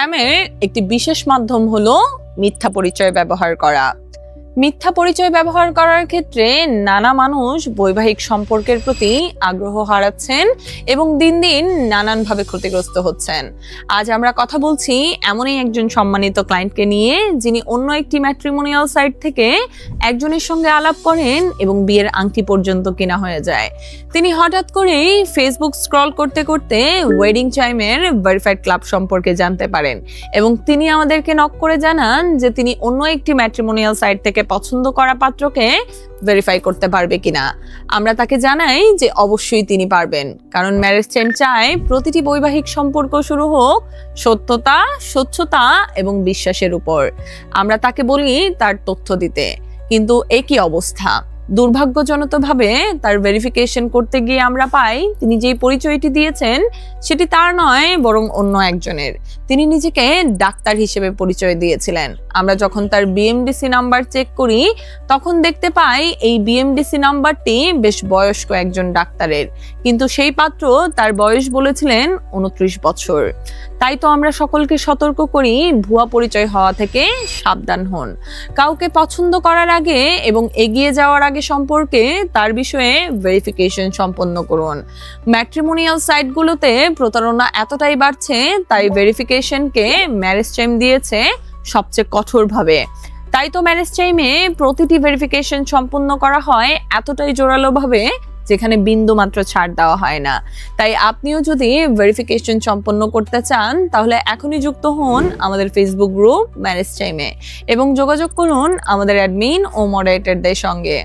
স্ক্যামের একটি বিশেষ মাধ্যম হলো মিথ্যা পরিচয় ব্যবহার করা। মিথ্যা পরিচয় ব্যবহার করার ক্ষেত্রে নানা মানুষ বৈবাহিক সম্পর্কের প্রতি আগ্রহ হারাচ্ছেন এবং দিন দিন নানানভাবে ক্ষতিগ্রস্ত হচ্ছেন। আজ আমরা কথা বলছি এমনই একজন সম্মানিত ক্লায়েন্টকে নিয়ে, যিনি অন্য একটি ম্যাট্রিমোনিয়াল সাইট থেকে একজনের সঙ্গে আলাপ করেন এবং বিয়ের আংটি পর্যন্ত কেনা হয়ে যায়। তিনি হঠাৎ করেই ফেসবুক স্ক্রল করতে করতে ওয়েডিং চাইমের ভেরিফাইড ক্লাব সম্পর্কে জানতে পারেন এবং তিনি আমাদেরকে নক করে জানান যে তিনি অন্য একটি ম্যাট্রিমোনিয়াল সাইট থেকে পছন্দ করা পাত্রকে ভেরিফাই করতে পারবে কিনা। আমরা তাকে জানাই যে অবশ্যই তিনি পারবেন, কারণ ম্যারেজ চাইম চায় প্রতিটি বৈবাহিক সম্পর্ক শুরু হোক সত্যতা, স্বচ্ছতা এবং বিশ্বাসের উপর। আমরা তাকে বলি তার তথ্য দিতে, কিন্তু একই অবস্থা। দুর্ভাগ্যজনকভাবে তার ভেরিফিকেশন করতে গিয়ে আমরা পাই তিনি যেই পরিচয়টি দিয়েছেন সেটি তার নয়, বরং অন্য একজনের। তিনি নিজেকে ডাক্তার হিসেবে পরিচয় দিয়েছিলেন। আমরা যখন তার বিএমডিসি নাম্বার চেক করি তখন দেখতে পাই এই বিএমডিসি নাম্বারটি বেশ বয়স্ক একজন ডাক্তারের, কিন্তু সেই পাত্র তার বয়স বলেছিলেন 29 বছর। তাই তো আমরা সকলকে সতর্ক করি ভুয়া পরিচয় হওয়া থেকে সাবধান হন। কাউকে পছন্দ করার আগে এবং এগিয়ে যাওয়ার আগে সম্পর্কে তার বিষয়ে ভেরিফিকেশন সম্পন্ন করুন। ম্যাট্রিমোনিয়াল সাইটগুলোতে প্রতারণা এতটাই বাড়ছে, তাই ভেরিফিকেশনকে ম্যারেজ চাইম দিয়েছে সবচেয়ে কঠোরভাবে। তাই তো ম্যারেজ চাইমে প্রতিটি ভেরিফিকেশন সম্পন্ন করা হয় এতটাই জোরালোভাবে, যেখানে বিন্দু মাত্র ছাড় দেওয়া হয় না। তাই আপনিও যদি ভেরিফিকেশন সম্পন্ন করতে চান তাহলে এখনই যুক্ত হন আমাদের ফেসবুক গ্রুপ ম্যারেজ চাইমে এবং যোগাযোগ করুন আমাদের অ্যাডমিন ও মডারেটরদের সঙ্গে।